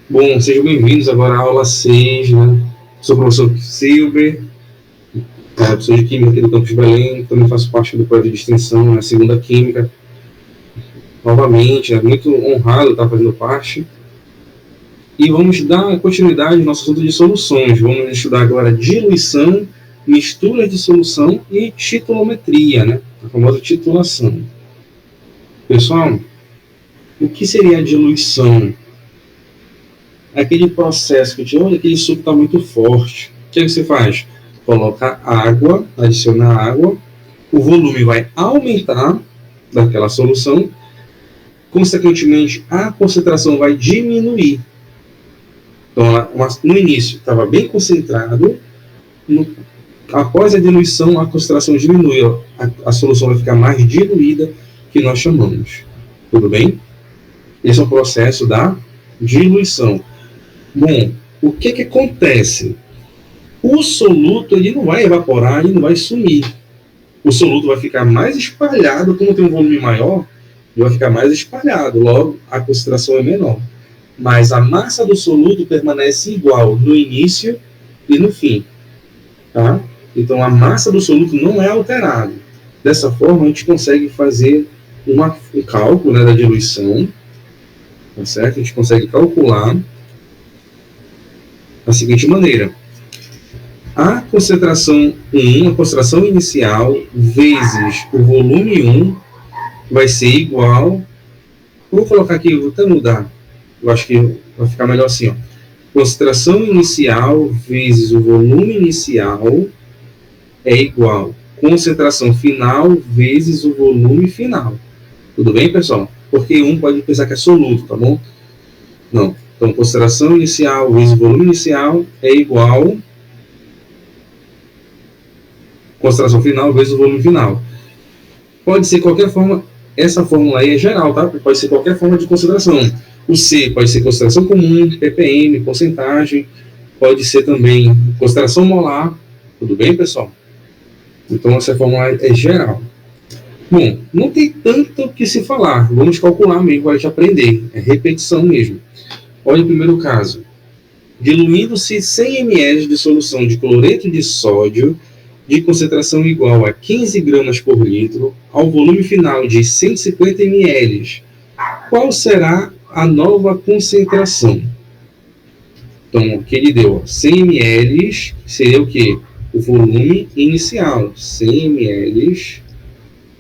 Bom, sejam bem-vindos agora à aula 6, né? Sou o professor Silber, professor de Química aqui do Campus Belém, também faço parte do projeto de extensão na segunda Química. Novamente, é muito honrado estar fazendo parte. E vamos dar continuidade ao nosso assunto de soluções. Vamos estudar agora diluição, mistura de solução e titulometria, né? A famosa titulação. Pessoal, o que seria a diluição? Aquele processo que a gente olha, aquele suco está muito forte. O que você faz? Coloca água, adiciona água, o volume vai aumentar daquela solução, consequentemente a concentração vai diminuir. Então, no início estava bem concentrado, após a diluição a concentração diminui, a solução vai ficar mais diluída, que nós chamamos. Tudo bem? Esse é o processo da diluição. Bom, o que acontece? O soluto ele não vai evaporar, ele não vai sumir. O soluto vai ficar mais espalhado, como tem um volume maior, ele vai ficar mais espalhado, logo a concentração é menor. Mas a massa do soluto permanece igual no início e no fim. Tá? Então a massa do soluto não é alterada. Dessa forma a gente consegue fazer um cálculo, né, da diluição. Tá certo? A gente consegue calcular da seguinte maneira: a concentração 1, a concentração inicial, vezes o volume 1, vai ser igual. Vou colocar aqui, vou até mudar. Eu acho que vai ficar melhor assim, ó. Concentração inicial vezes o volume inicial é igual concentração final vezes o volume final. Tudo bem, pessoal? Porque um pode pensar que é soluto, tá bom? Não. Então, concentração inicial vezes volume inicial é igual concentração final vezes o volume final. Pode ser qualquer forma, essa fórmula aí é geral, tá? Pode ser qualquer forma de concentração. O C pode ser concentração comum, ppm, porcentagem, pode ser também concentração molar. Tudo bem, pessoal? Então, essa fórmula é geral. Bom, não tem tanto o que se falar. Vamos calcular mesmo para a gente aprender. É repetição mesmo. Olha o primeiro caso. Diluindo-se 100 ml de solução de cloreto de sódio de concentração igual a 15 gramas por litro ao volume final de 150 ml. Qual será a nova concentração? Então, aqui ele deu 100 ml, seria o quê? O volume inicial. 100 ml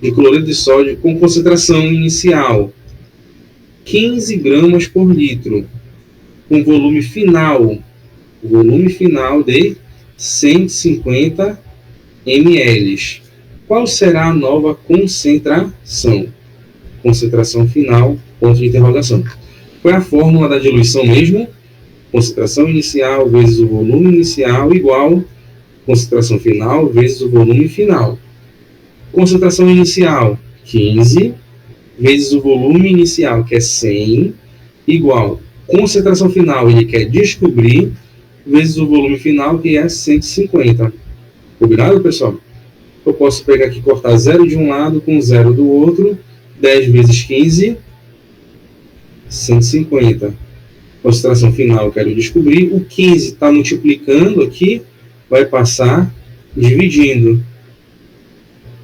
de cloreto de sódio com concentração inicial 15 gramas por litro, com volume final de 150 ml. Qual será a nova concentração? Concentração final, ponto de interrogação. Qual é a fórmula da diluição mesmo? Concentração inicial vezes o volume inicial igual concentração final vezes o volume final. Concentração inicial, 15, vezes o volume inicial, que é 100, igual concentração final, ele quer descobrir, vezes o volume final, que é 150. Combinado, pessoal? Eu posso pegar aqui e cortar 0 de um lado com 0 do outro. 10 vezes 15, 150. Concentração final, eu quero descobrir. O 15 está multiplicando aqui, vai passar dividindo.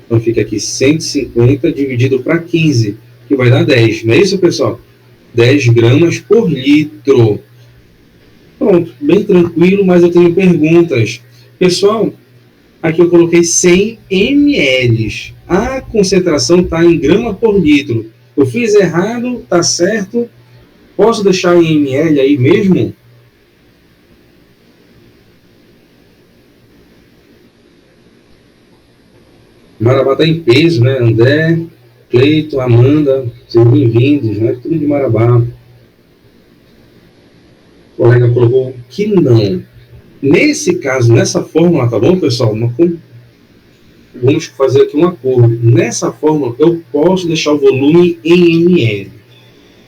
Então fica aqui 150 dividido para 15, que vai dar 10. Não é isso, pessoal? 10 gramas por litro. Pronto, bem tranquilo, mas eu tenho perguntas. Pessoal, aqui eu coloquei 100 ml. A concentração está em grama por litro. Eu fiz errado, está certo? Posso deixar em ml aí mesmo? Marabá está em peso, né? André, Cleito, Amanda, sejam bem-vindos, né? Tudo de Marabá. O colega colocou que não. Nesse caso, nessa fórmula, tá bom, pessoal? Vamos fazer aqui um acordo. Nessa fórmula, eu posso deixar o volume em ml.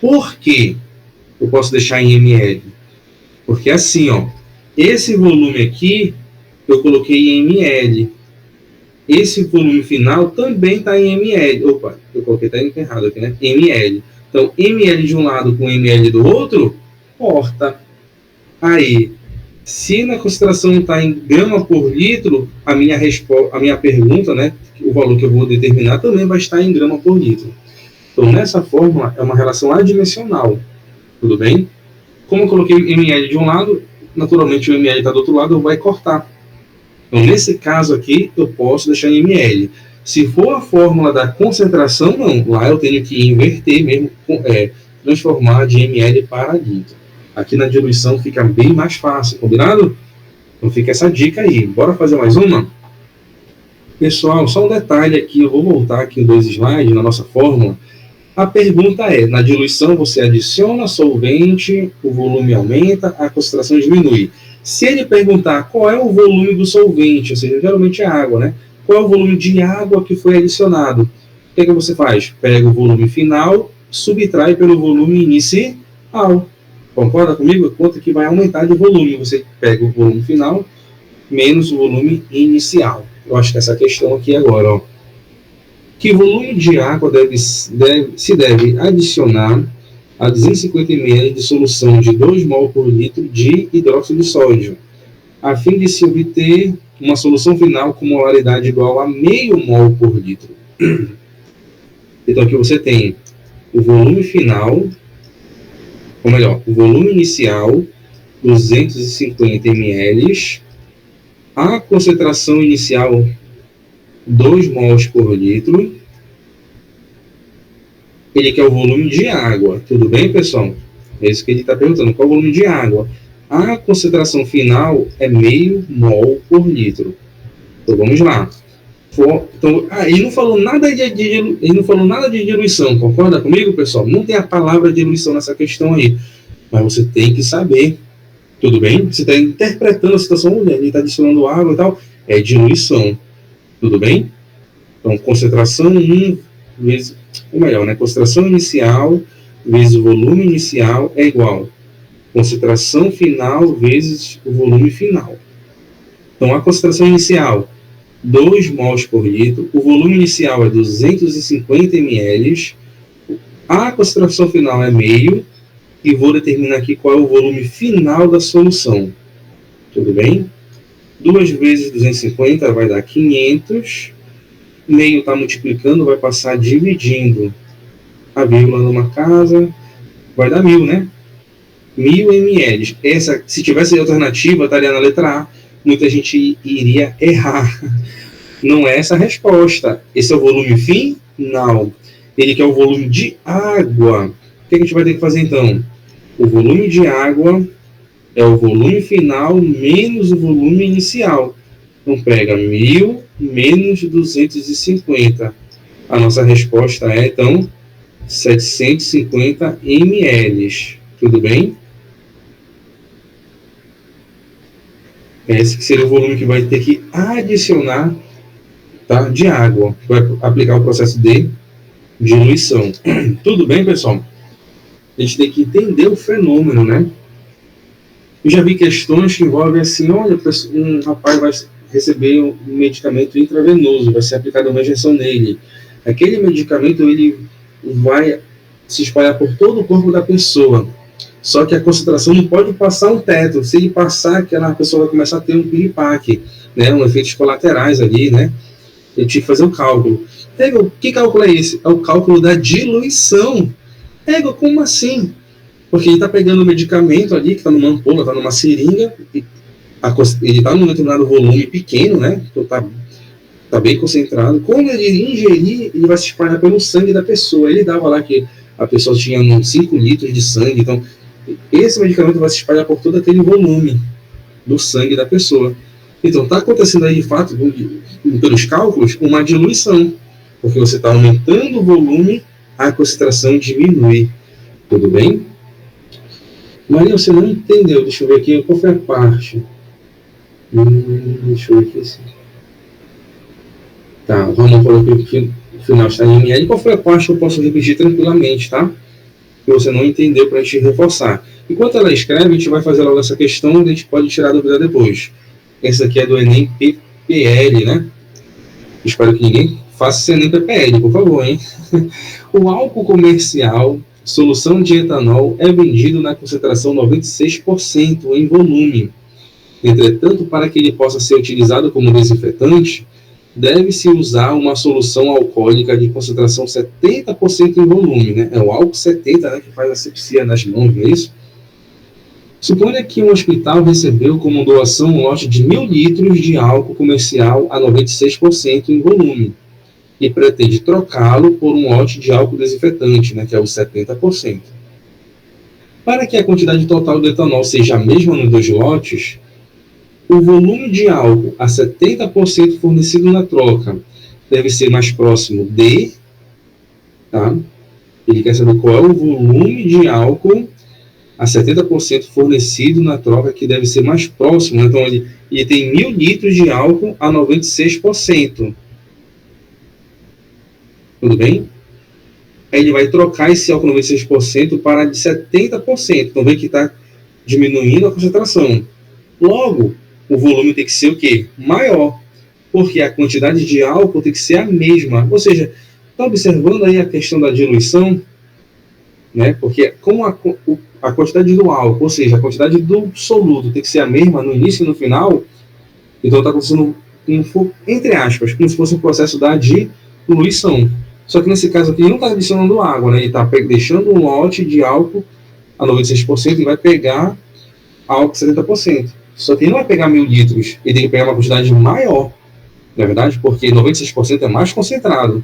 Por quê? Eu posso deixar em ml? Porque assim, ó, esse volume aqui, eu coloquei em ml. Esse volume final também está em ml. Opa, eu coloquei errado aqui, né? ml. Então, ml de um lado com ml do outro, corta. Aí, se na concentração está em grama por litro, a minha pergunta, né, o valor que eu vou determinar também vai estar em grama por litro. Então, nessa fórmula, é uma relação adimensional, tudo bem? Como eu coloquei ml de um lado, naturalmente o ml está do outro lado, vai cortar. Então, nesse caso aqui, eu posso deixar em ml. Se for a fórmula da concentração, não. Lá eu tenho que inverter mesmo, transformar de ml para litro. Aqui na diluição fica bem mais fácil, combinado? Então fica essa dica aí. Bora fazer mais uma? Pessoal, só um detalhe aqui, eu vou voltar aqui em 2 slides na nossa fórmula. A pergunta é, na diluição você adiciona solvente, o volume aumenta, a concentração diminui. Se ele perguntar qual é o volume do solvente, ou seja, geralmente é água, né? Qual é o volume de água que foi adicionado? O que você faz? Pega o volume final, subtrai pelo volume inicial. Concorda comigo? Quanto que vai aumentar de volume? Você pega o volume final menos o volume inicial. Eu acho que essa questão aqui agora, ó. Que volume de água se deve adicionar a 250 ml de solução de 2 mol por litro de hidróxido de sódio, a fim de se obter uma solução final com molaridade igual a meio mol por litro. Então aqui você tem o volume final, ou melhor, o volume inicial, 250 ml, a concentração inicial 2 mols por litro. Ele quer o volume de água. Tudo bem, pessoal? É isso que ele está perguntando. Qual é o volume de água? A concentração final é meio mol por litro. Então, vamos lá. Então, ele não falou nada de diluição. Concorda comigo, pessoal? Não tem a palavra diluição nessa questão aí. Mas você tem que saber. Tudo bem? Você está interpretando a situação. Ele está adicionando água e tal. É diluição. Tudo bem? Então, concentração 1 vezes, ou melhor, né? Concentração inicial vezes o volume inicial é igual concentração final vezes o volume final. Então, a concentração inicial, 2 mols por litro, o volume inicial é 250 ml, a concentração final é meio, e vou determinar aqui qual é o volume final da solução. Tudo bem? 2 vezes 250 vai dar 500. Meio está multiplicando, vai passar dividindo a vírgula numa casa, vai dar 1000, né? 1000 ml. Essa, se tivesse alternativa, estaria na letra A. Muita gente iria errar. Não é essa a resposta. Esse é o volume final. Ele quer o volume de água. O que a gente vai ter que fazer então? O volume de água é o volume final menos o volume inicial. Então, pega 1000 menos 250. A nossa resposta é, então, 750 ml. Tudo bem? Esse que seria o volume que vai ter que adicionar, tá, de água. Vai aplicar o processo de diluição. Tudo bem, pessoal? A gente tem que entender o fenômeno, né? Eu já vi questões que envolvem assim, olha, um rapaz vai receber um medicamento intravenoso, vai ser aplicada uma injeção nele. Aquele medicamento, ele vai se espalhar por todo o corpo da pessoa. Só que a concentração não pode passar um teto. Se ele passar, aquela pessoa vai começar a ter um piripaque, né? Efeitos colaterais ali, né? Eu tinha que fazer o cálculo. Que cálculo é esse? É o cálculo da diluição. Como assim? Porque ele está pegando o medicamento ali, que está numa ampola, está numa seringa, ele está num determinado volume pequeno, né? Então está bem concentrado. Quando ele ingerir, ele vai se espalhar pelo sangue da pessoa. Ele dava lá que a pessoa tinha 5 litros de sangue, então esse medicamento vai se espalhar por todo aquele volume do sangue da pessoa. Então está acontecendo aí, de fato, pelos cálculos, uma diluição, porque você está aumentando o volume, a concentração diminui. Tudo bem? Maria, você não entendeu. Deixa eu ver aqui qual foi a parte. Deixa eu ver aqui. Assim. Tá, o Ramon falou que o final está em ml. Qual foi a parte que eu posso repetir tranquilamente, tá? Que você não entendeu, para a gente reforçar. Enquanto ela escreve, a gente vai fazer logo essa questão, a gente pode tirar a dúvida depois. Essa aqui é do Enem PPL, né? Espero que ninguém faça esse Enem PPL, por favor, hein? O álcool comercial solução de etanol é vendido na concentração 96% em volume. Entretanto, para que ele possa ser utilizado como desinfetante, deve-se usar uma solução alcoólica de concentração 70% em volume, né? É o álcool 70, né, que faz asepsia nas mãos, não é isso? Suponha que um hospital recebeu como doação um lote de 1.000 litros de álcool comercial a 96% em volume e pretende trocá-lo por um lote de álcool desinfetante, né, que é o 70%. Para que a quantidade total do etanol seja a mesma nos dois lotes, o volume de álcool a 70% fornecido na troca deve ser mais próximo de... Tá? Ele quer saber qual é o volume de álcool a 70% fornecido na troca que deve ser mais próximo. Então, ele tem 1.000 litros de álcool a 96%. Tudo bem? Aí ele vai trocar esse álcool 96% para de 70%. Então, vê que está diminuindo a concentração. Logo, o volume tem que ser o quê? Maior. Porque a quantidade de álcool tem que ser a mesma. Ou seja, está observando aí a questão da diluição? Né? Porque como a quantidade do álcool, ou seja, a quantidade do soluto tem que ser a mesma no início e no final, então está acontecendo, entre aspas, como se fosse um processo da diluição. Só que nesse caso aqui ele não está adicionando água, né? Ele está deixando um lote de álcool a 96% e vai pegar álcool 70%. Só que ele não vai pegar 1.000 litros, ele tem que pegar uma quantidade maior, na é verdade, porque 96% é mais concentrado.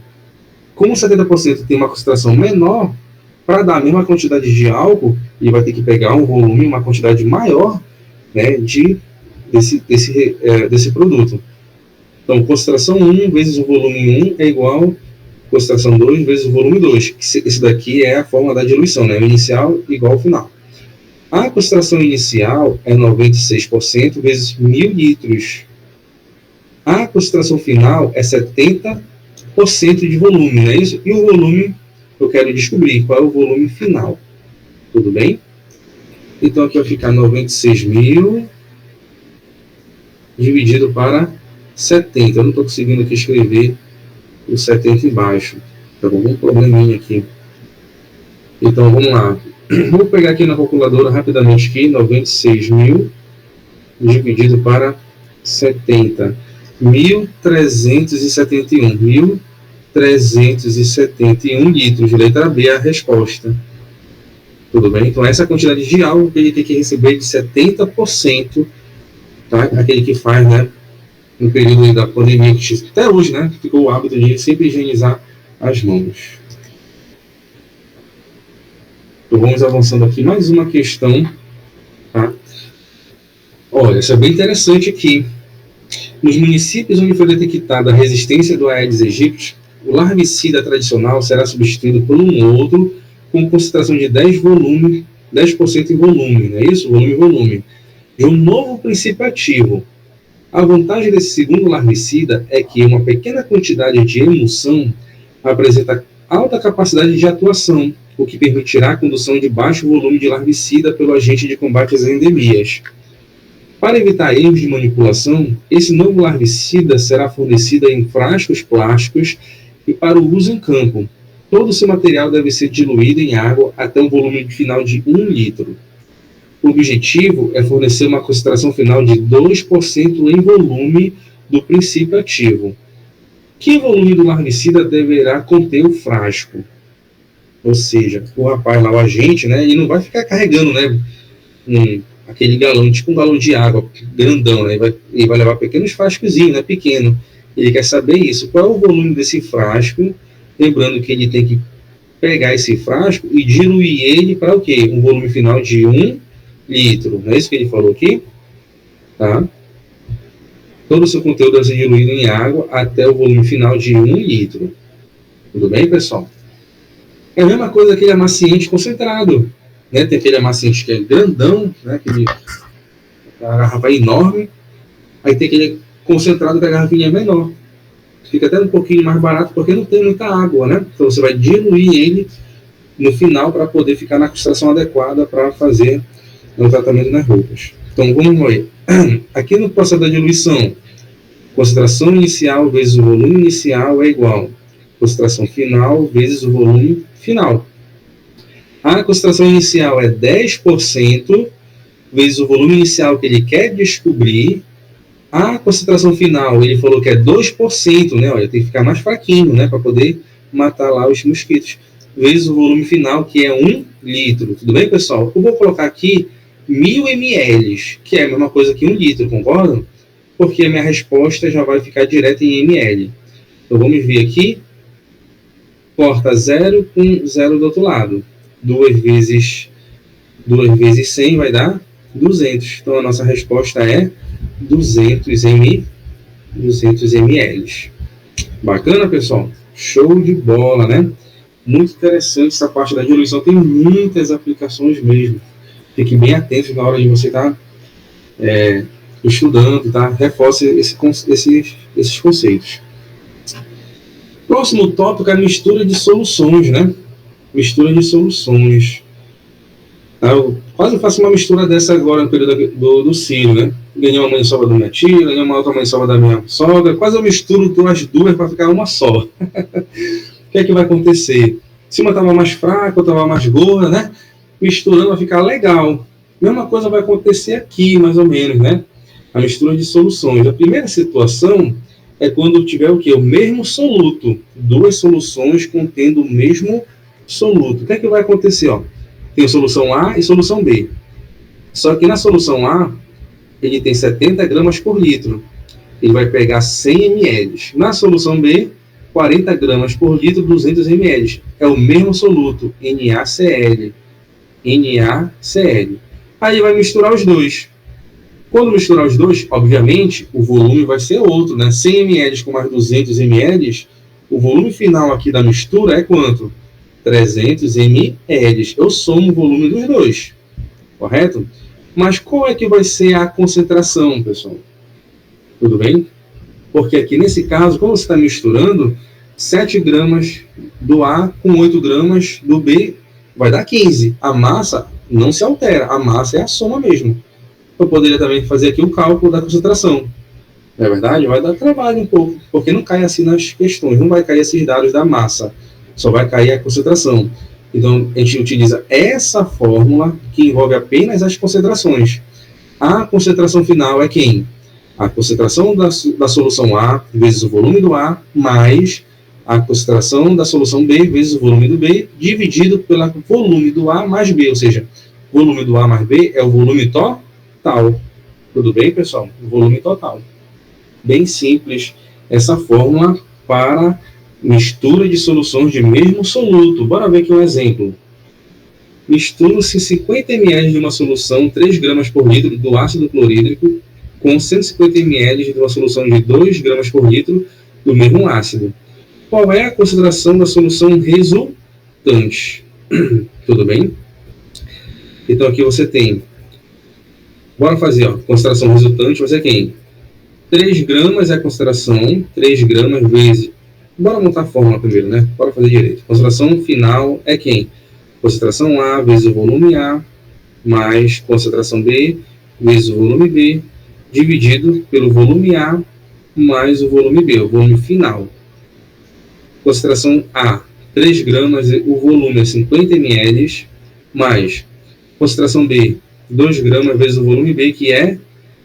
Como 70% tem uma concentração menor, para dar a mesma quantidade de álcool, ele vai ter que pegar um volume, uma quantidade maior, né, desse produto. Então, concentração 1 vezes o volume 1 é igual a concentração 2 vezes o volume 2. Esse daqui é a fórmula da diluição, né, o inicial igual ao final. A concentração inicial é 96% vezes 1.000 litros. A concentração final é 70% de volume, não é isso? E o volume, eu quero descobrir qual é o volume final. Tudo bem? Então aqui vai ficar 96.000 dividido para 70. Eu não estou conseguindo aqui escrever o 70 embaixo. Está com algum probleminha aqui. Então vamos lá. Vou pegar aqui na calculadora rapidamente aqui, 96.000 dividido para 70. 1.371. 1.371 litros. Letra B é a resposta. Tudo bem? Então essa é a quantidade de álcool que ele tem que receber de 70%, tá? Aquele que faz, né, no período da pandemia, que até hoje, né, ficou o hábito de sempre higienizar as mãos. Então vamos avançando aqui, mais uma questão, tá? Olha, essa é bem interessante aqui. Nos municípios onde foi detectada a resistência do Aedes aegypti, o larvicida tradicional será substituído por um outro com concentração de 10% em volume, não é isso? Volume e volume. De um novo princípio ativo. A vantagem desse segundo larvicida é que uma pequena quantidade de emulsão apresenta alta capacidade de atuação, o que permitirá a condução de baixo volume de larvicida pelo agente de combate às endemias. Para evitar erros de manipulação, esse novo larvicida será fornecido em frascos plásticos e para o uso em campo. Todo o seu material deve ser diluído em água até um volume final de 1 litro. O objetivo é fornecer uma concentração final de 2% em volume do princípio ativo. Que volume do larvicida deverá conter o frasco? Ou seja, o rapaz lá, o agente, né, ele não vai ficar carregando, né, aquele galão, tipo um galão de água grandão, né, ele vai levar pequenos frascozinhos, né, pequeno. Ele quer saber isso, qual é o volume desse frasco, lembrando que ele tem que pegar esse frasco e diluir ele para o quê? Um volume final de 1 litro, não é isso que ele falou aqui? Tá? Todo o seu conteúdo deve ser diluído em água até o volume final de 1 litro. Tudo bem, pessoal? É a mesma coisa aquele amaciante concentrado, né? Tem aquele amaciante que é grandão, né? A garrafa é enorme, aí tem aquele concentrado que a garrafinha é menor. Fica até um pouquinho mais barato porque não tem muita água, né? Então você vai diluir ele no final para poder ficar na concentração adequada para fazer o tratamento nas roupas. Então vamos ver. Aqui no processo da diluição, concentração inicial vezes o volume inicial é igual a concentração final vezes o volume final. A concentração inicial é 10% vezes o volume inicial que ele quer descobrir. A concentração final, ele falou que é 2%, né? Olha, tem que ficar mais fraquinho, né? Para poder matar lá os mosquitos. Vezes o volume final, que é 1 litro. Tudo bem, pessoal? Eu vou colocar aqui 1000 ml, que é a mesma coisa que 1 litro, concordam? Porque a minha resposta já vai ficar direto em ml. Então, vamos ver aqui. Corta 0 com 0 do outro lado. 2 vezes 100 vai dar 200. Então, a nossa resposta é 200 ml. Bacana, pessoal? Show de bola, né? Muito interessante essa parte da diluição. Tem muitas aplicações mesmo. Fique bem atento na hora de você estar estudando, tá? Reforce esses conceitos. Próximo tópico é a mistura de soluções, né? Mistura de soluções. Eu quase faço uma mistura dessa agora no período do Círio, né? Ganhei uma maniçoba da minha tia, ganhei uma outra maniçoba da minha sogra. Quase eu misturo as duas para ficar uma só. O que é que vai acontecer? Se uma estava mais fraca, outra estava mais gorda, né? Misturando vai ficar legal. Mesma coisa vai acontecer aqui, mais ou menos, né? A mistura de soluções. A primeira situação é quando tiver o quê? O mesmo soluto. Duas soluções contendo o mesmo soluto. O que é que vai acontecer? Ó? Tem a solução A e solução B. Só que na solução A, ele tem 70 gramas por litro. Ele vai pegar 100 ml. Na solução B, 40 gramas por litro, 200 ml. É o mesmo soluto, NaCl. NaCl. Aí vai misturar os dois. Quando misturar os dois, obviamente, o volume vai ser outro, né? 100 ml com mais 200 ml, o volume final aqui da mistura é quanto? 300 ml. Eu somo o volume dos dois, correto? Mas qual é que vai ser a concentração, pessoal? Tudo bem? Porque aqui nesse caso, quando você está misturando, 7 gramas do A com 8 gramas do B vai dar 15. A massa não se altera, a massa é a soma mesmo. Eu poderia também fazer aqui o cálculo da concentração. Não é verdade? Vai dar trabalho um pouco, porque não cai assim nas questões, não vai cair esses dados da massa, só vai cair a concentração. Então, a gente utiliza essa fórmula que envolve apenas as concentrações. A concentração final é quem? A concentração da solução A vezes o volume do A, mais a concentração da solução B vezes o volume do B, dividido pelo volume do A mais B, ou seja, o volume do A mais B é o volume total. Tudo bem, pessoal? O volume total. Bem simples essa fórmula para mistura de soluções de mesmo soluto. Bora ver aqui um exemplo. Mistura-se 50 ml de uma solução 3 gramas por litro do ácido clorídrico com 150 ml de uma solução de 2 gramas por litro do mesmo ácido. Qual é a concentração da solução resultante? Tudo bem? Então aqui você tem, bora fazer, ó, concentração resultante vai ser quem? 3 gramas é a concentração, 3 gramas vezes, bora montar a fórmula primeiro, né? Bora fazer direito. Concentração final é quem? Concentração A vezes o volume A, mais concentração B vezes o volume B, dividido pelo volume A mais o volume B, o volume final. Concentração A, 3 gramas, o volume é 50 ml, mais concentração B, 2 gramas vezes o volume B, que é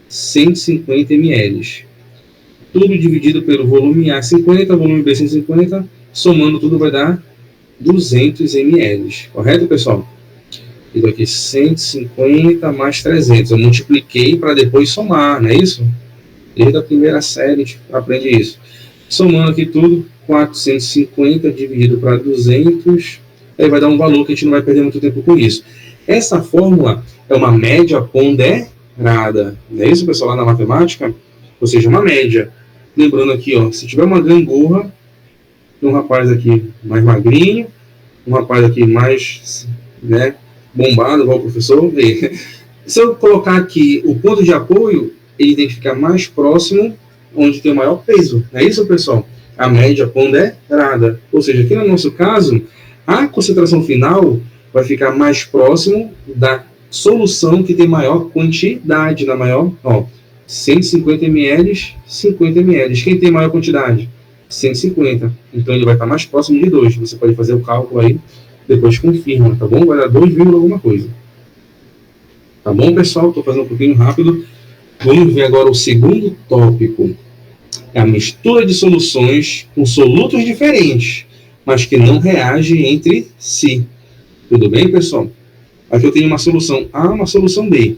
150 ml. Tudo dividido pelo volume A, 50, volume B, 150, somando tudo vai dar 200 ml. Correto, pessoal? Então aqui 150 mais 300. Eu multipliquei para depois somar, não é isso? Desde a primeira série a gente aprende isso. Somando aqui tudo, 450 dividido para 200, aí vai dar um valor que a gente não vai perder muito tempo com isso. Essa fórmula é uma média ponderada. Não é isso, pessoal, lá na matemática? Ou seja, uma média. Lembrando aqui, ó, se tiver uma gangorra, um rapaz aqui mais magrinho, um rapaz aqui mais, né, bombado, igual o professor. Se eu colocar aqui o ponto de apoio, ele tem que ficar mais próximo onde tem o maior peso. É isso, pessoal? A média ponderada. Ou seja, aqui no nosso caso, a concentração final vai ficar mais próximo da solução que tem maior quantidade, na maior, ó, 150 ml, 50 ml. Quem tem maior quantidade? 150. Então ele vai estar mais próximo de 2. Você pode fazer o cálculo aí Depois confirma, tá bom? Vai dar 2, alguma coisa. Tá bom, pessoal? Estou fazendo um pouquinho rápido. Vamos ver agora o segundo tópico. É a mistura de soluções com solutos diferentes, mas que não reagem entre si. Tudo bem, pessoal? Aqui eu tenho uma solução A e uma solução B.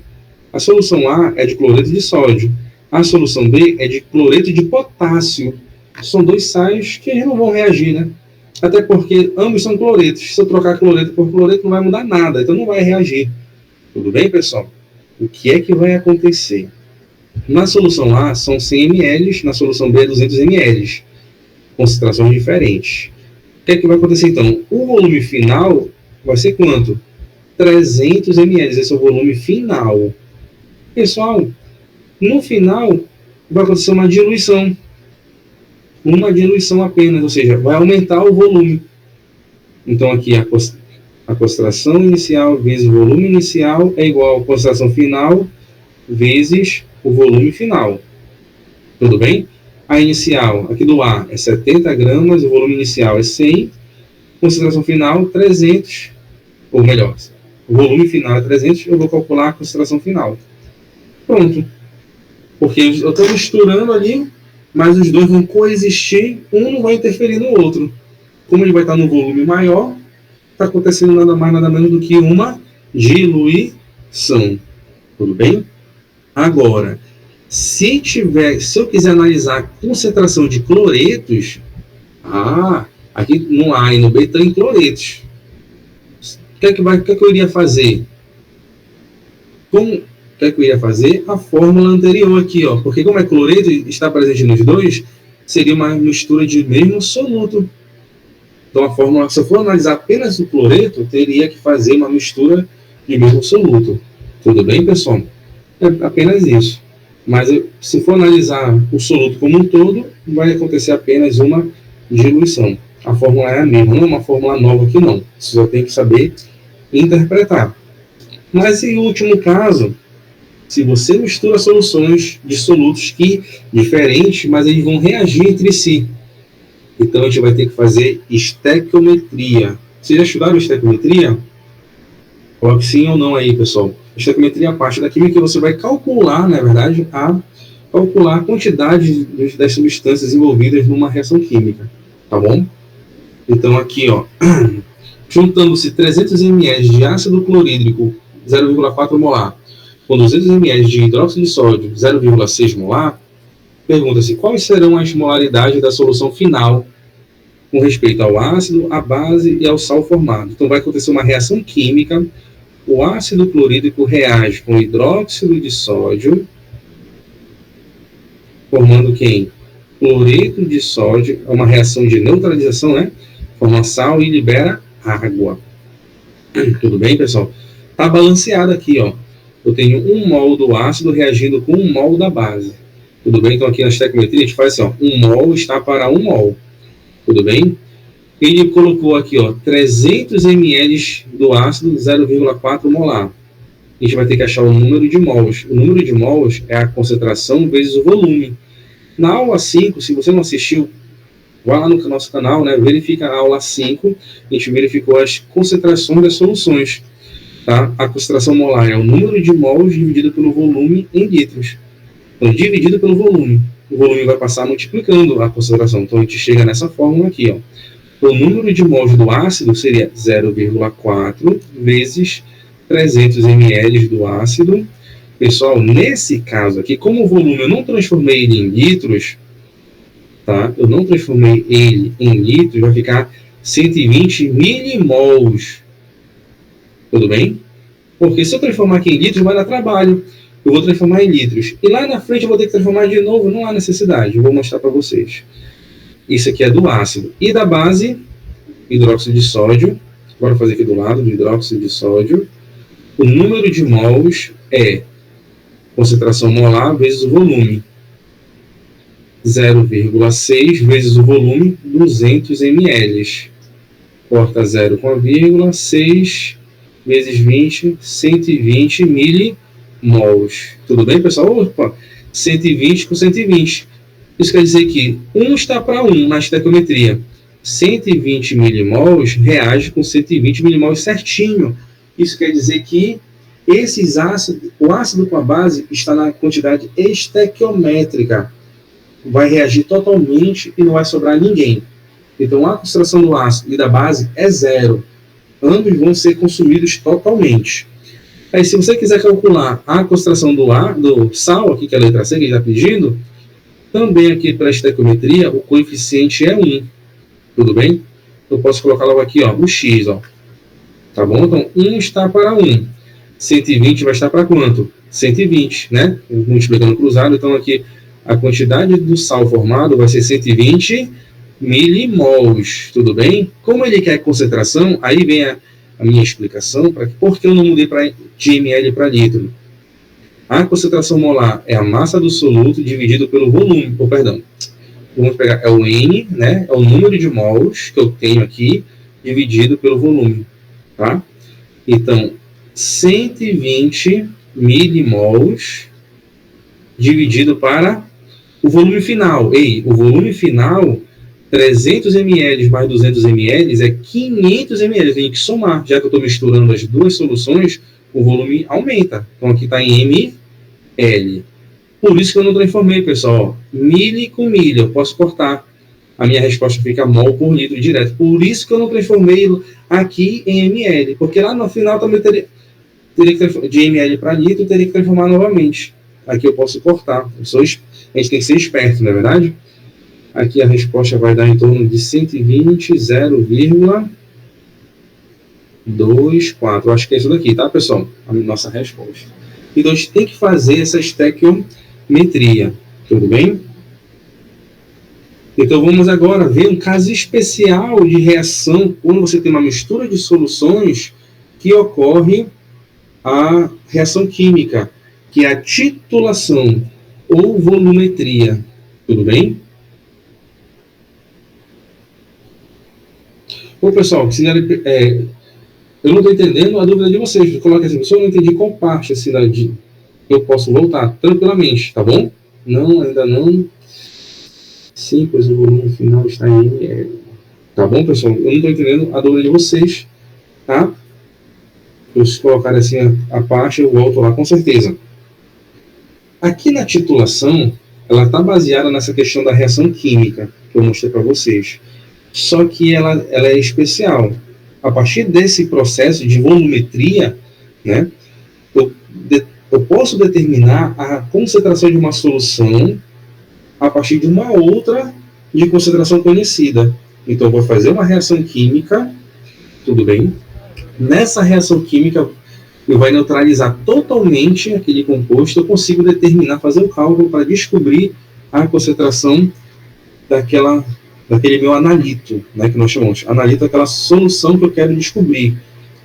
A solução A é de cloreto de sódio. A solução B é de cloreto de potássio. São 2 sais que não vão reagir, né? Até porque ambos são cloretos. Se eu trocar cloreto por cloreto, não vai mudar nada, então não vai reagir. Tudo bem, pessoal? O que é que vai acontecer? Na solução A são 100 ml, na solução B é 200 ml. Concentrações diferentes. O que é que vai acontecer então? O volume final vai ser quanto? 300 ml, esse é o volume final. Pessoal, no final vai acontecer uma diluição. Uma diluição apenas, ou seja, vai aumentar o volume. Então aqui a concentração inicial vezes o volume inicial é igual à concentração final vezes o volume final. Tudo bem? A inicial aqui do A é 70 gramas, o volume inicial é 100, concentração final 300, ou melhor, o volume final é 300, eu vou calcular a concentração final. Pronto. Porque eu estou misturando ali, mas os dois vão coexistir, um não vai interferir no outro. Como ele vai estar no volume maior, está acontecendo nada mais, nada menos do que uma diluição. Tudo bem? Agora, se eu quiser analisar a concentração de cloretos, aqui no A e no B tem cloretos. O que é que eu iria fazer? O que é que eu iria fazer? A fórmula anterior aqui, ó, porque como é cloreto e está presente nos dois, seria uma mistura de mesmo soluto. Então a fórmula, se eu for analisar apenas o cloreto, teria que fazer uma mistura de mesmo soluto. Tudo bem, pessoal? É apenas isso. Mas se for analisar o soluto como um todo, vai acontecer apenas uma diluição. A fórmula é a mesma, não é uma fórmula nova aqui não. Você só tem que saber interpretar. Mas em último caso, se você mistura soluções de solutos diferentes, mas eles vão reagir entre si. Então a gente vai ter que fazer estequiometria. Vocês já estudaram estequiometria? Coloque sim ou não aí, pessoal. Estequiometria é a parte da química que você vai calcular, na verdade, calcular a quantidade das substâncias envolvidas numa reação química. Tá bom? Então aqui, ó, juntando-se 300 ml de ácido clorídrico 0,4 molar com 200 ml de hidróxido de sódio 0,6 molar, pergunta-se quais serão as molaridades da solução final com respeito ao ácido, à base e ao sal formado. Então vai acontecer uma reação química, o ácido clorídrico reage com o hidróxido de sódio, formando quem? Cloreto de sódio, é uma reação de neutralização, né? Forma sal e libera água. Tudo bem, pessoal? Está balanceado aqui, ó. Eu tenho 1 mol do ácido reagindo com 1 mol da base. Tudo bem? Então aqui na estequiometria a gente faz assim, ó, 1 mol está para 1 mol. Tudo bem? Ele colocou aqui, ó, 300 ml do ácido 0,4 molar. A gente vai ter que achar o número de mols. O número de mols é a concentração vezes o volume. Na aula 5, se você não assistiu, vá lá no nosso canal, né, verifica a aula 5, a gente verificou as concentrações das soluções. Tá? A concentração molar é o número de mols dividido pelo volume em litros. Então, dividido pelo volume. O volume vai passar multiplicando a concentração. Então, a gente chega nessa fórmula aqui, ó. O número de mols do ácido seria 0,4 vezes 300 ml do ácido. Pessoal, nesse caso aqui, como o volume eu não transformei ele em litros, tá? Eu não transformei ele em litros, vai ficar 120 milimols. Tudo bem? Porque se eu transformar aqui em litros, vai dar trabalho. Eu vou transformar em litros. E lá na frente eu vou ter que transformar de novo, não há necessidade. Eu vou mostrar para vocês. Isso aqui é do ácido. E da base, hidróxido de sódio. Bora fazer aqui do lado, do hidróxido de sódio. O número de mols é concentração molar vezes o volume. 0,6 vezes o volume, 200 ml. Corta 0 com a vírgula, 6 vezes 20, 120 milimols. Tudo bem, pessoal? Opa, 120 com 120. Isso quer dizer que 1 está para 1 na estequiometria. 120 milimols reage com 120 milimols certinho. Isso quer dizer que o ácido com a base está na quantidade estequiométrica. Vai reagir totalmente e não vai sobrar ninguém. Então, a concentração do ácido e da base é zero. Ambos vão ser consumidos totalmente. Aí, se você quiser calcular a concentração do sal, aqui que é a letra C que ele está pedindo, também aqui para a estequiometria, o coeficiente é 1. Tudo bem? Eu posso colocar logo aqui, ó, o X, ó. Tá bom? Então, 1 está para 1. 120 vai estar para quanto? 120, né? Multiplicando cruzado. Então, aqui, a quantidade do sal formado vai ser 120 milimols. Tudo bem? Como ele quer concentração, aí vem a minha explicação para por que eu não mudei de ml para litro. A concentração molar é a massa do soluto dividido pelo volume. Vamos pegar, é o N, né? É o número de mols que eu tenho aqui, dividido pelo volume, tá? Então, 120 milimols dividido para o volume final. O volume final, 300 ml mais 200 ml é 500 ml. Eu tenho que somar. Já que eu estou misturando as duas soluções, o volume aumenta. Então, aqui está em ml. Por isso que eu não transformei, pessoal. Mili com milha, eu posso cortar. A minha resposta fica mol por litro direto. Por isso que eu não transformei aqui em ml. Porque lá no final também teria que de ml para litro, teria que transformar novamente. Aqui eu posso cortar. A gente tem que ser esperto, não é verdade? Aqui a resposta vai dar em torno de 120, 0,24. Acho que é isso daqui, tá, pessoal? A nossa resposta. Então, a gente tem que fazer essa estequiometria. Tudo bem? Então, vamos agora ver um caso especial de reação quando você tem uma mistura de soluções que ocorre a reação química, que é a titulação ou volumetria. Tudo bem? Bom, pessoal, eu não estou entendendo a dúvida de vocês. Coloque assim, se eu não entendi qual parte assim, eu posso voltar tranquilamente, tá bom? Não, ainda não. Sim, pois o volume final está em ml. Tá bom, pessoal? Eu não estou entendendo a dúvida de vocês, tá? Se colocarem assim a parte, eu volto lá com certeza. Aqui na titulação, ela está baseada nessa questão da reação química que eu mostrei para vocês. Só que ela é especial. A partir desse processo de volumetria, né, eu posso determinar a concentração de uma solução a partir de uma outra de concentração conhecida. Então, eu vou fazer uma reação química, tudo bem? Nessa reação química, eu vai neutralizar totalmente aquele composto, eu consigo determinar, fazer um cálculo para descobrir a concentração daquele meu analito, né, que nós chamamos. Analito é aquela solução que eu quero descobrir,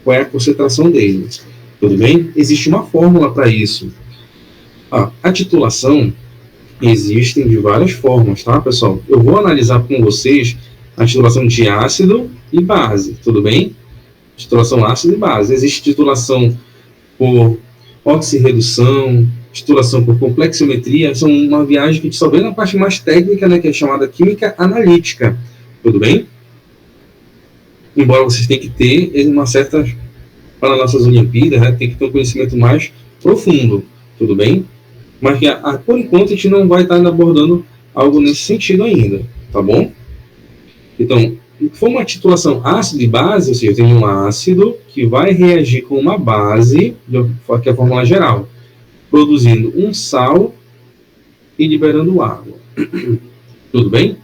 qual é a concentração dele. Tudo bem? Existe uma fórmula para isso. A titulação existem de várias formas, tá, pessoal? Eu vou analisar com vocês a titulação de ácido e base, tudo bem? Titulação ácido e base. Existe titulação por oxirredução, titulação por complexiometria. São uma viagem que a gente só vê na parte mais técnica, né, que é chamada química analítica, tudo bem? Embora vocês tenham que ter uma certa, para nossas Olimpíadas, né, tem que ter um conhecimento mais profundo, tudo bem? Mas que, por enquanto, a gente não vai estar abordando algo nesse sentido ainda, tá bom? Então, for uma titulação ácido e base, ou seja, eu tenho um ácido que vai reagir com uma base, que é a fórmula geral, produzindo um sal e liberando água. Tudo bem?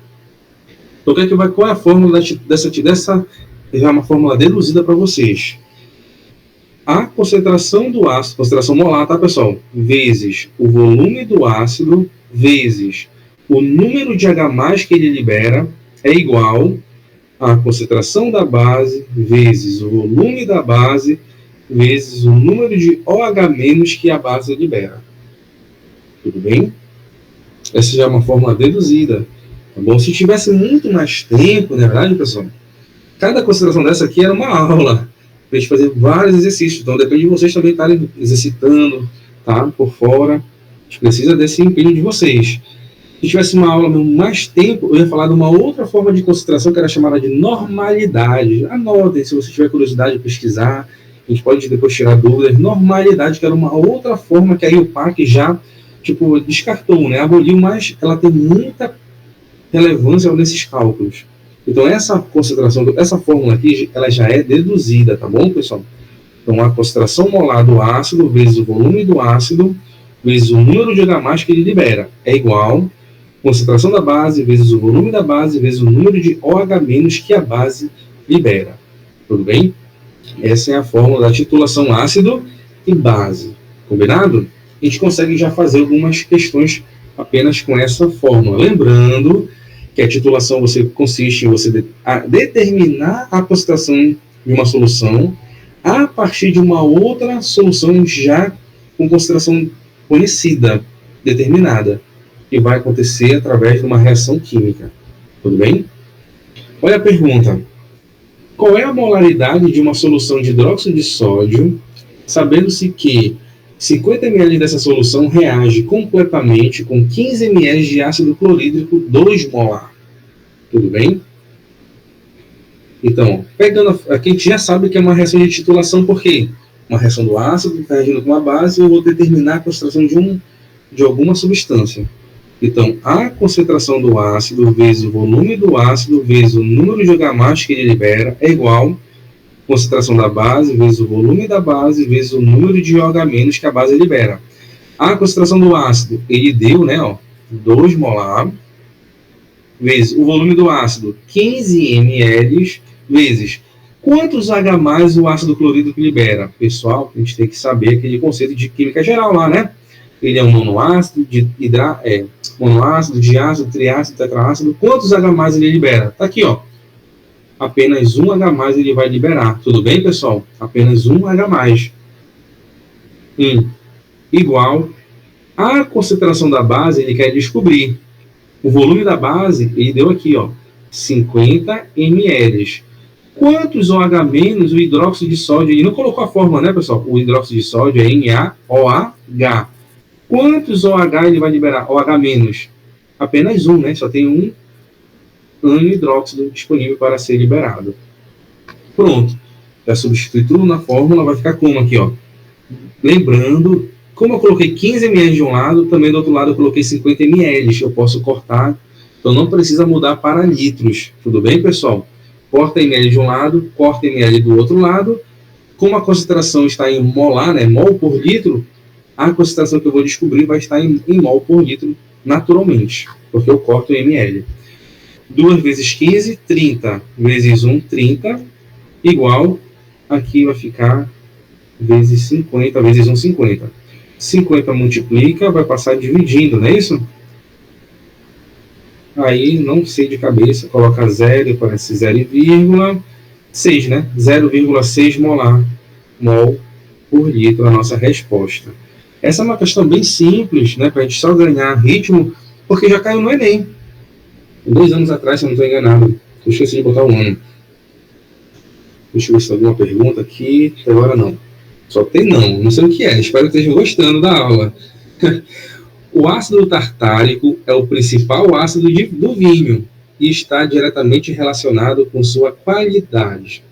Então, qual é a fórmula dessa é uma fórmula deduzida para vocês. A concentração do ácido, concentração molar, tá, pessoal? Vezes o volume do ácido, vezes o número de H+ que ele libera, é igual a concentração da base, vezes o volume da base, vezes o número de OH- que a base libera. Tudo bem? Essa já é uma fórmula deduzida. Tá bom? Se tivesse muito mais tempo, na verdade, pessoal, cada concentração dessa aqui era uma aula, para a gente fazer vários exercícios. Então, depende de vocês também estarem exercitando, tá? Por fora. A gente precisa desse empenho de vocês. Se tivesse uma aula mesmo mais tempo, eu ia falar de uma outra forma de concentração que era chamada de normalidade. Anotem, se você tiver curiosidade de pesquisar, a gente pode depois tirar dúvidas. Normalidade, que era uma outra forma que aí o PAC já descartou, né? Aboliu, mas ela tem muita relevância nesses cálculos. Então, essa concentração, essa fórmula aqui, ela já é deduzida, tá bom, pessoal? Então, a concentração molar do ácido vezes o volume do ácido vezes o número de H+ que ele libera é igual a concentração da base vezes o volume da base vezes o número de OH- que a base libera. Tudo bem? Essa é a fórmula da titulação ácido e base. Combinado? A gente consegue já fazer algumas questões apenas com essa fórmula. Lembrando que a titulação consiste em você determinar a concentração de uma solução a partir de uma outra solução já com concentração conhecida, determinada, que vai acontecer através de uma reação química. Tudo bem? Olha a pergunta. Qual é a molaridade de uma solução de hidróxido de sódio, sabendo-se que 50 ml dessa solução reage completamente com 15 ml de ácido clorídrico 2 molar? Tudo bem? Então, pegando aqui, a gente já sabe que é uma reação de titulação, por quê? Uma reação do ácido reagindo com uma base, eu vou determinar a concentração de alguma substância. Então, a concentração do ácido vezes o volume do ácido vezes o número de H+ que ele libera é igual a concentração da base vezes o volume da base vezes o número de OH- que a base libera. A concentração do ácido, ele deu, né, 2 molar, vezes o volume do ácido, 15 ml, vezes quantos H+ o ácido clorídrico libera? Pessoal, a gente tem que saber aquele conceito de química geral lá, né? Ele é um monoácido, monoácido, diácido, triácido, tetraácido. Quantos H+ ele libera? Tá aqui, ó. Apenas um H+ ele vai liberar. Tudo bem, pessoal? Apenas um H+. Igual a concentração da base, ele quer descobrir. O volume da base, ele deu aqui, ó, 50 ml. Quantos OH- o hidróxido de sódio, ele não colocou a fórmula, né, pessoal? O hidróxido de sódio é NaOH. Quantos OH ele vai liberar? OH-? Apenas um, né? Só tem um hidróxido disponível para ser liberado. Pronto. Já substitui tudo na fórmula, vai ficar como aqui, ó. Lembrando, como eu coloquei 15 ml de um lado, também do outro lado eu coloquei 50 ml. Eu posso cortar, então não precisa mudar para litros. Tudo bem, pessoal? Corta ml de um lado, corta ml do outro lado. Como a concentração está em molar, né, mol por litro, a concentração que eu vou descobrir vai estar em mol por litro naturalmente, porque eu corto em ml. 2 vezes 15, 30, vezes 1, 30, igual, aqui vai ficar vezes 50, vezes 1, 50. 50 multiplica, vai passar dividindo, não é isso? Aí, não sei de cabeça, coloca 0, parece 0,6, né? 0,6 mol por litro, a nossa resposta. Essa é uma questão bem simples, né? Para a gente só ganhar ritmo, porque já caiu no Enem. 2 anos atrás, se eu não estou enganado. Eu esqueci de botar o ano. Deixa eu ver se tem alguma pergunta aqui. Até agora não. Só tem não. Não sei o que é. Espero que estejam gostando da aula. O ácido tartárico é o principal ácido do vinho e está diretamente relacionado com sua qualidade.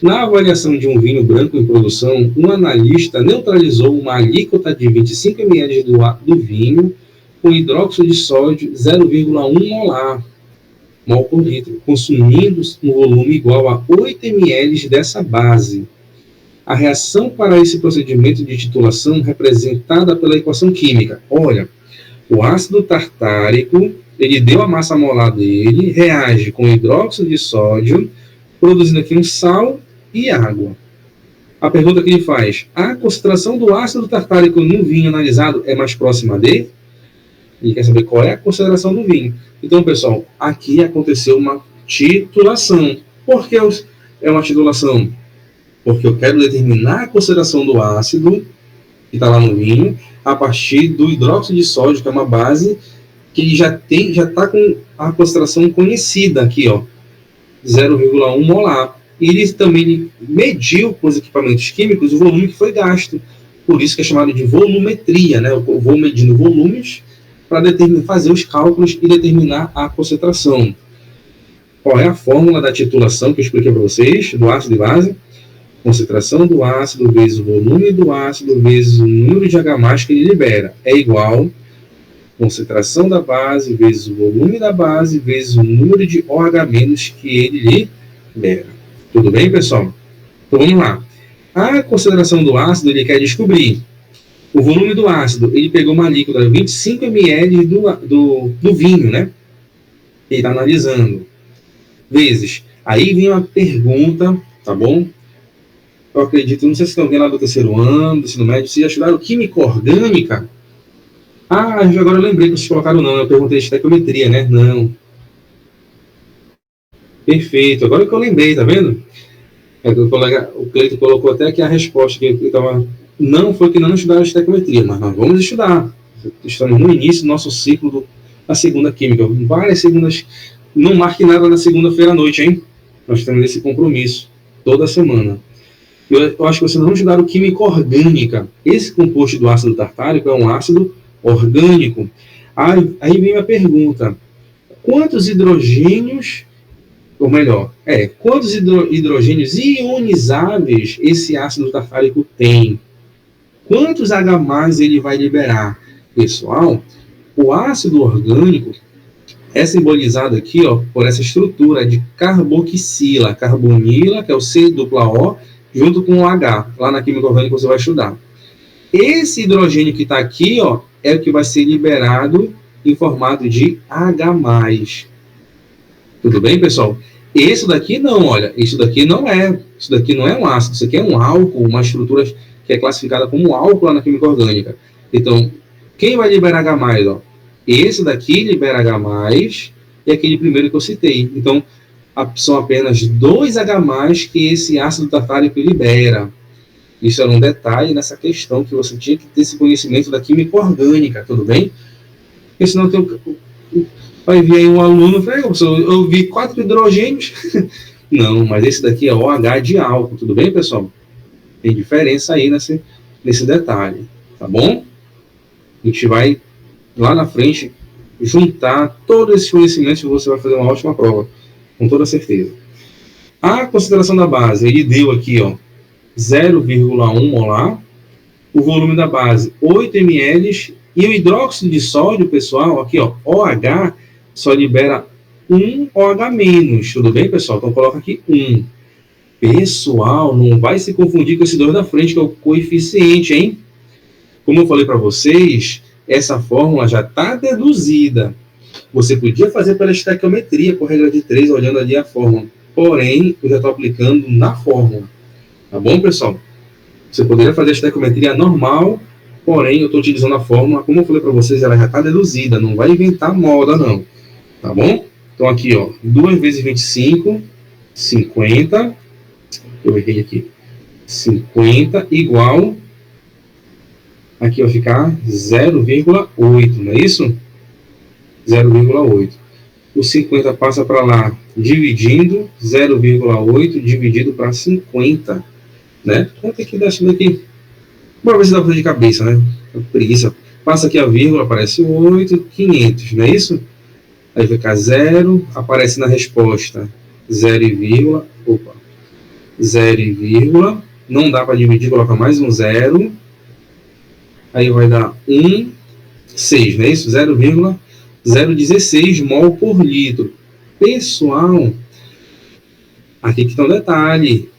Na avaliação de um vinho branco em produção, um analista neutralizou uma alíquota de 25 ml do vinho com hidróxido de sódio 0,1 mol por litro, consumindo um volume igual a 8 ml dessa base. A reação para esse procedimento de titulação representada pela equação química. Olha, o ácido tartárico, ele deu a massa molar dele, reage com hidróxido de sódio, produzindo aqui um sal e água. A pergunta que ele faz: a concentração do ácido tartárico no vinho analisado é mais próxima de? Ele quer saber qual é a concentração do vinho. Então, pessoal, aqui aconteceu uma titulação. Por que é uma titulação? Porque eu quero determinar a concentração do ácido que está lá no vinho a partir do hidróxido de sódio, que é uma base que já está com a concentração conhecida aqui, ó, 0,1 molar. E ele também mediu com os equipamentos químicos o volume que foi gasto. Por isso que é chamado de volumetria, né? Eu vou medindo volumes para fazer os cálculos e determinar a concentração. Qual é a fórmula da titulação que eu expliquei para vocês, do ácido e base? Concentração do ácido vezes o volume do ácido vezes o número de H+ que ele libera é igual concentração da base vezes o volume da base vezes o número de OH- que ele libera. Tudo bem, pessoal? Então vamos lá. A concentração do ácido, ele quer descobrir o volume do ácido. Ele pegou uma alíquota de 25 ml do vinho, né? Ele está analisando. Vezes. Aí vem uma pergunta, tá bom? Eu acredito, não sei se tem alguém lá do terceiro ano, do ensino médio, se já estudaram química orgânica. Ah, agora eu lembrei que vocês colocaram não, eu perguntei de estequiometria, né? Não. Perfeito, agora que eu lembrei, tá vendo? O Cleito colocou até aqui a resposta, que eu tava... Não foi que não estudaram estequiometria, mas nós vamos estudar. Estamos no início do nosso ciclo da segunda química. Várias segundas, não marque nada na segunda-feira à noite, hein? Nós temos esse compromisso, toda semana. Eu acho que vocês não estudaram química orgânica. Esse composto do ácido tartárico é um ácido orgânico. Aí vem a pergunta: quantos hidrogênios, ou melhor, quantos hidrogênios ionizáveis esse ácido tartárico tem? Quantos H+ ele vai liberar? Pessoal, o ácido orgânico é simbolizado aqui, ó, por essa estrutura de carboxila, carbonila, que é o C+O, junto com o H. Lá na química orgânica você vai estudar. Esse hidrogênio que está aqui, ó, é o que vai ser liberado em formato de H+. Tudo bem, pessoal? Esse daqui não, olha, isso daqui não é um ácido, isso aqui é um álcool, uma estrutura que é classificada como álcool lá na química orgânica. Então, quem vai liberar H+, ó? Esse daqui libera H+, e aquele primeiro que eu citei. Então, são apenas 2 H+ que esse ácido tartárico libera. Isso era um detalhe nessa questão, que você tinha que ter esse conhecimento da química orgânica, tudo bem? Porque senão vai vir aí um aluno e fala, eu vi 4 hidrogênios. Não, mas esse daqui é OH de álcool, tudo bem, pessoal? Tem diferença aí nesse detalhe, tá bom? A gente vai, lá na frente, juntar todos esses conhecimentos e você vai fazer uma ótima prova, com toda certeza. A concentração da base, ele deu aqui, ó, 0,1 molar, o volume da base 8 ml, e o hidróxido de sódio, pessoal, aqui, ó, OH, só libera 1 OH-, tudo bem, pessoal? Então coloca aqui 1. Pessoal, não vai se confundir com esse 2 da frente, que é o coeficiente, hein? Como eu falei para vocês, essa fórmula já está deduzida. Você podia fazer pela estequiometria, por regra de 3, olhando ali a fórmula. Porém, eu já estou aplicando na fórmula. Tá bom, pessoal? Você poderia fazer a estequiometria normal, porém, eu estou utilizando a fórmula. Como eu falei para vocês, ela já está deduzida. Não vai inventar moda, não. Tá bom? Então, aqui, ó, 2 vezes 25, 50. Eu errei aqui. 50 igual... Aqui vai ficar 0,8, não é isso? 0,8. O 50 passa para lá, dividindo, 0,8 dividido para 50, né? Vamos ter que dar isso daqui. Bora ver se dá para fazer de cabeça, né? Preguiça. Passa aqui a vírgula, aparece 8, 500, não é isso? Aí vai ficar 0, aparece na resposta 0, opa, 0, não dá para dividir, coloca mais um 0. Aí vai dar 6, não é isso? 0,016 mol por litro. Pessoal, aqui que está um detalhe.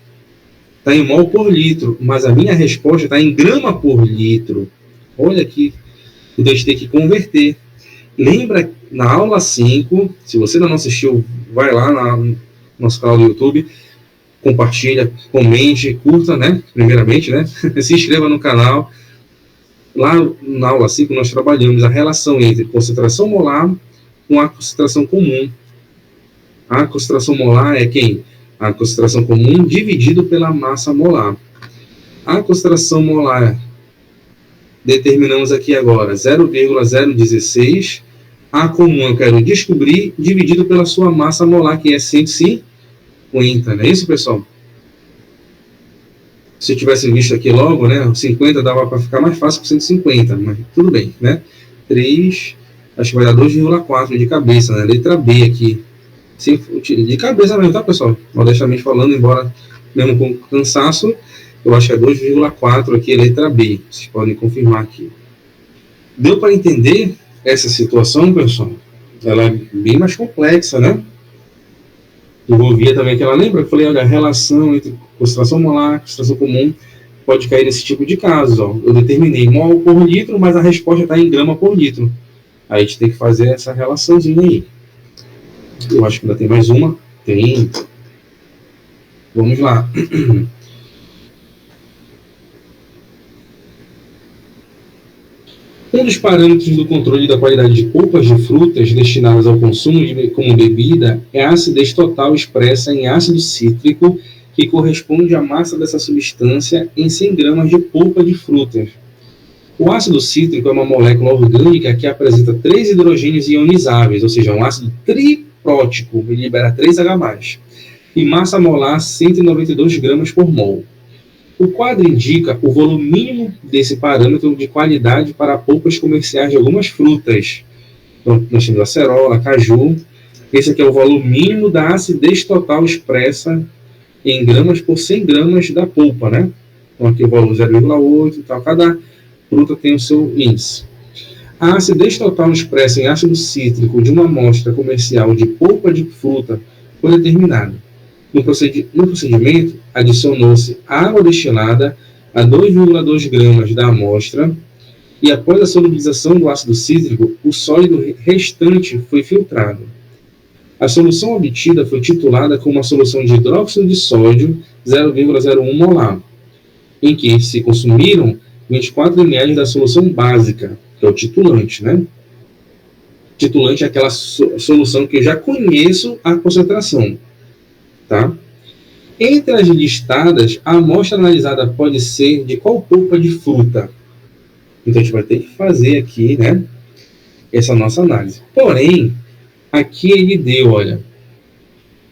Está em mol por litro, mas a minha resposta está em grama por litro. Olha aqui. Então a gente tem que converter. Lembra, na aula 5, se você ainda não assistiu, vai lá no nosso canal do YouTube, compartilha, comente, curta, né? Primeiramente, né? Se inscreva no canal. Lá na aula 5, nós trabalhamos a relação entre concentração molar com a concentração comum. A concentração molar é quem? A concentração comum dividido pela massa molar. A concentração molar, determinamos aqui agora, 0,016. A comum eu quero descobrir, dividido pela sua massa molar, que é 150. Não é isso, pessoal? Se eu tivesse visto aqui logo, né, 50 dava para ficar mais fácil com 150, mas tudo bem, né? 3 Acho que vai dar 2,4 de cabeça, né? Letra B aqui. De cabeça mesmo, tá, pessoal? Modestamente falando, embora mesmo com cansaço, eu acho que é 2,4 aqui, letra B. Vocês podem confirmar aqui. Deu para entender essa situação, pessoal? Ela é bem mais complexa, né? Envolvia também aquela, lembra que eu falei, olha, a relação entre concentração molar e concentração comum pode cair nesse tipo de casos, ó. Eu determinei mol por litro, mas a resposta está em grama por litro. Aí a gente tem que fazer essa relaçãozinha aí. Eu acho que ainda tem mais uma. Tem. Vamos lá. Um dos parâmetros do controle da qualidade de polpas de frutas destinadas ao consumo como bebida é a acidez total expressa em ácido cítrico, que corresponde à massa dessa substância em 100 gramas de polpa de frutas. O ácido cítrico é uma molécula orgânica que apresenta 3 hidrogênios ionizáveis, ou seja, um ácido triprótico, ele libera 3H+, e massa molar 192 gramas por mol. O quadro indica o volume mínimo desse parâmetro de qualidade para polpas comerciais de algumas frutas. Então, nós temos acerola, caju. Esse aqui é o valor mínimo da acidez total expressa em gramas por 100 gramas da polpa, né? Então, aqui o valor 0,8 e tal. Cada fruta tem o seu índice. A acidez total expressa em ácido cítrico de uma amostra comercial de polpa de fruta foi determinada. No procedimento, adicionou-se água destilada a 2,2 gramas da amostra e, após a solubilização do ácido cítrico, o sólido restante foi filtrado. A solução obtida foi titulada como uma solução de hidróxido de sódio 0,01 molar, em que se consumiram 24 ml da solução básica, que é o titulante, né? Titulante é aquela solução que eu já conheço a concentração. Tá? Entre as listadas, a amostra analisada pode ser de qual polpa de fruta? Então, a gente vai ter que fazer aqui, né, essa nossa análise. Porém, aqui ele deu, olha,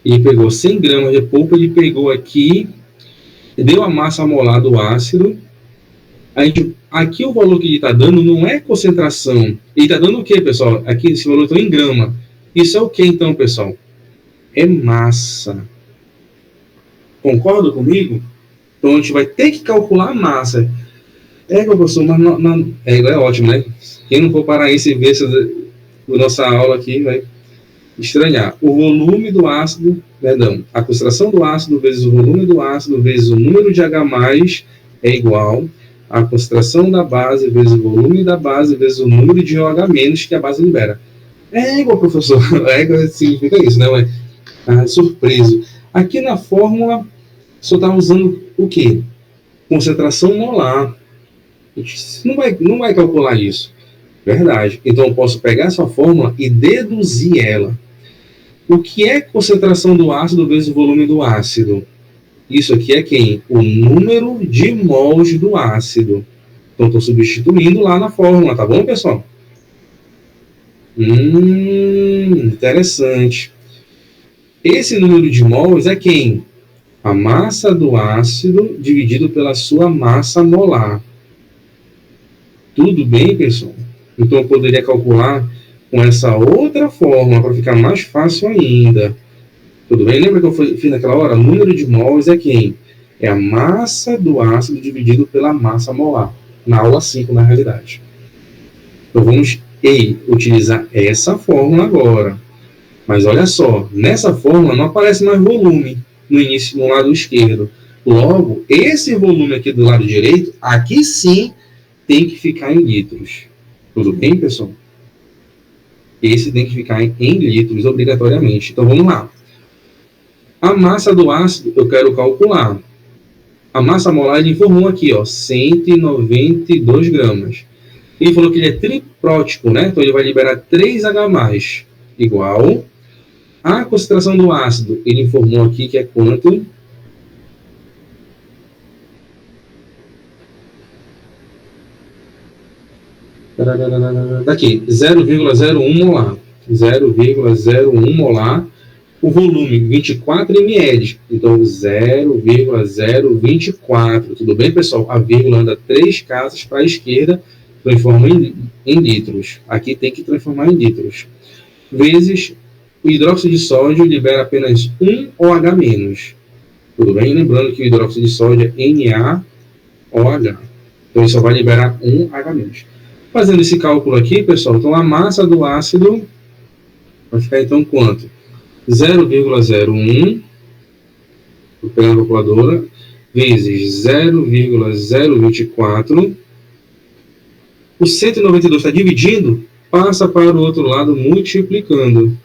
ele pegou 100 gramas de polpa, ele pegou aqui, deu a massa molar do ácido. Aqui o valor que ele está dando não é concentração. Ele está dando o quê, pessoal? Aqui esse valor está em grama. Isso é o que, então, pessoal? É massa. Concorda comigo? Então a gente vai ter que calcular a massa. Professor, mas é ótimo, né? Quem não for paraense e ver a nossa aula aqui vai estranhar. O volume do ácido, perdão, a concentração do ácido vezes o volume do ácido vezes o número de H+ é igual a concentração da base vezes o volume da base vezes o número de OH- que a base libera. Professor. Significa isso, não é? Surpreso. Aqui na fórmula, só está usando o quê? Concentração molar. A gente não vai calcular isso. Verdade. Então, eu posso pegar essa fórmula e deduzir ela. O que é concentração do ácido vezes o volume do ácido? Isso aqui é quem? O número de mols do ácido. Então, estou substituindo lá na fórmula, tá bom, pessoal? Interessante. Esse número de mols é quem? A massa do ácido dividido pela sua massa molar. Tudo bem, pessoal? Então, eu poderia calcular com essa outra fórmula para ficar mais fácil ainda. Tudo bem? Lembra que eu fiz naquela hora? O número de mols é quem? É a massa do ácido dividido pela massa molar. Na aula 5, na realidade. Então, vamos utilizar essa fórmula agora. Mas olha só, nessa fórmula não aparece mais volume no início, no lado esquerdo. Logo, esse volume aqui do lado direito, aqui sim, tem que ficar em litros. Tudo bem, pessoal? Esse tem que ficar em litros, obrigatoriamente. Então, vamos lá. A massa do ácido, eu quero calcular. A massa molar, ele informou aqui, ó, 192 gramas. Ele falou que ele é triprótico, né? Então, ele vai liberar 3H+, igual... A concentração do ácido, ele informou aqui que é quanto? Daqui, 0,01 molar. 0,01 molar. O volume, 24 ml. Então, 0,024. Tudo bem, pessoal? A vírgula anda 3 casas para a esquerda transforma em litros. Aqui tem que transformar em litros. Vezes o hidróxido de sódio libera apenas um OH-. Tudo bem? Lembrando que o hidróxido de sódio é NaOH. Então, ele só vai liberar um H-. Fazendo esse cálculo aqui, pessoal, então a massa do ácido vai ficar, então, quanto? 0,01, vou pegar a calculadora, vezes 0,024. O 192 está dividindo, passa para o outro lado multiplicando.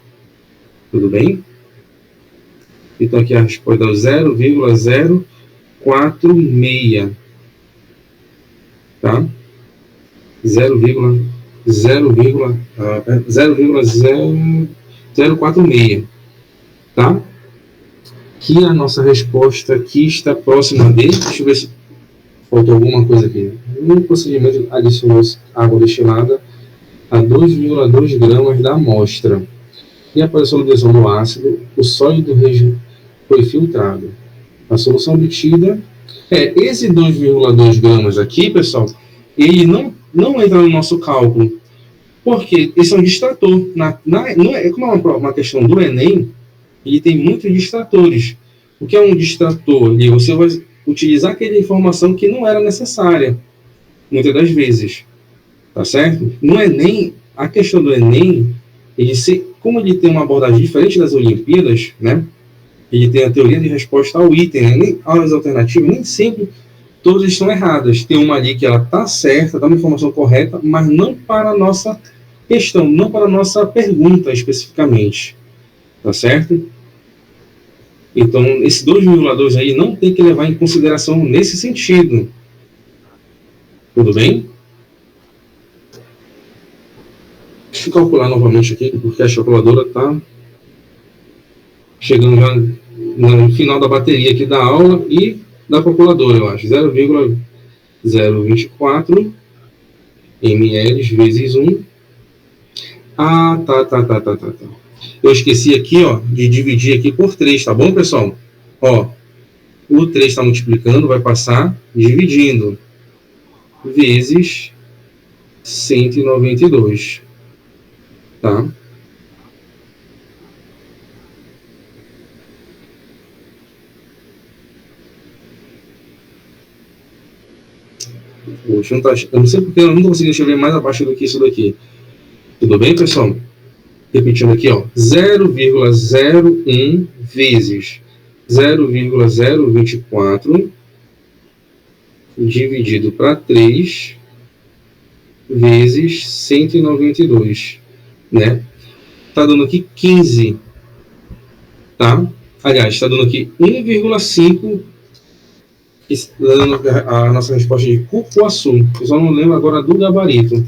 Tudo bem? Então, aqui a resposta é 0,046. Tá? 0,046. Tá? Que a nossa resposta aqui está próxima de... Deixa eu ver se faltou alguma coisa aqui. No procedimento adicionou água destilada a 2,2 gramas da amostra. E após a solubilização do ácido, o sólido foi filtrado. A solução obtida esse 2,2 gramas aqui, pessoal, ele não entra no nosso cálculo, porque esse é um distrator. Como é uma questão do Enem, ele tem muitos distratores. O que é um distrator? Ali, você vai utilizar aquela informação que não era necessária, muitas das vezes. Tá certo? No Enem, a questão do Enem, como ele tem uma abordagem diferente das Olimpíadas, né? Ele tem a teoria de resposta ao item, né? Nem as alternativas, nem sempre todas estão erradas. Tem uma ali que ela está certa, dá uma informação correta, mas não para a nossa questão, não para a nossa pergunta especificamente. Tá certo? Então, esse 2,2 aí não tem que levar em consideração nesse sentido. Tudo bem? Deixa eu calcular novamente aqui, porque a calculadora está chegando já no final da bateria aqui da aula e da calculadora, eu acho. 0,024 ml vezes 1. Ah, tá. Eu esqueci aqui, ó, de dividir aqui por 3, tá bom, pessoal? Ó, o 3 está multiplicando, vai passar dividindo. Vezes 192. Tá? Poxa, eu não sei porque eu não consigo escrever mais abaixo do que isso daqui. Tudo bem, pessoal? Repetindo aqui, ó, 0,01 vezes 0,024 dividido para 3 vezes 192, né? Tá dando aqui 15, tá? Aliás, está dando aqui 1,5, dando a nossa resposta de cupuaçu. Eu só não lembro agora do gabarito.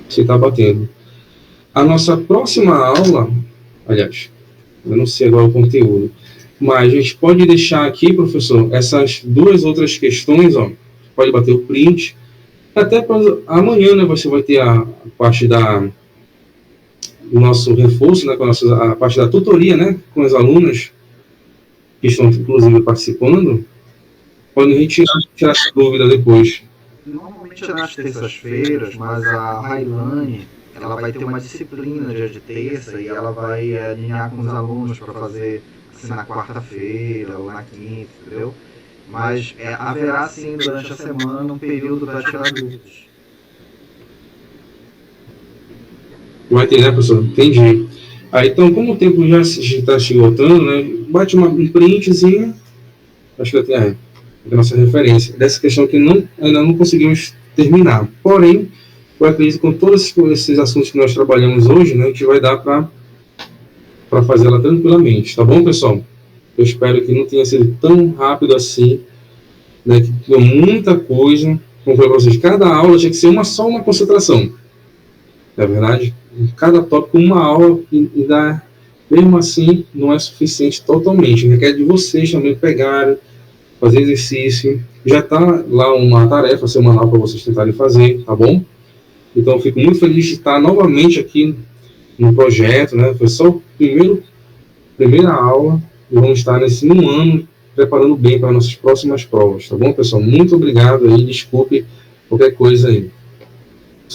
Se está batendo. A nossa próxima aula, aliás, eu não sei agora o conteúdo, mas a gente pode deixar aqui, professor, essas duas outras questões, ó, pode bater o print, até para amanhã, né, você vai ter a parte do nosso reforço, né, com a parte da tutoria, né, com as alunas que estão, inclusive, participando, podem retirar essa dúvida depois. Normalmente é nas terças-feiras, mas a Railane, ela vai ter uma disciplina dia de terça e ela vai alinhar com os alunos para fazer assim na quarta-feira ou na quinta, entendeu? Mas haverá sim durante a semana um período para tirar dúvidas. Vai ter, né, professor? Entendi. Então, como o tempo já está esgotando, né, bate um printzinho, acho que eu tenho a nossa referência, dessa questão que ainda não conseguimos terminar. Porém, eu acredito que com todos esses assuntos que nós trabalhamos hoje, né, a gente vai dar para fazer ela tranquilamente. Tá bom, pessoal? Eu espero que não tenha sido tão rápido assim, né, que deu muita coisa. Como foi para vocês, cada aula tinha que ser só uma concentração. Não é verdade? Em cada tópico, uma aula, e mesmo assim, não é suficiente totalmente. Requer de vocês também pegarem, fazer exercício. Já está lá uma tarefa semanal para vocês tentarem fazer, tá bom? Então, eu fico muito feliz de estar novamente aqui no projeto, né? Foi só a primeira aula, e vamos estar nesse 1 ano preparando bem para nossas próximas provas, tá bom, pessoal? Muito obrigado aí, desculpe qualquer coisa aí.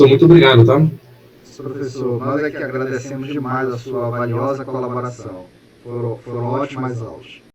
Professor, muito obrigado, tá? Professor, nós é que agradecemos demais a sua valiosa colaboração. Foram ótimas aulas.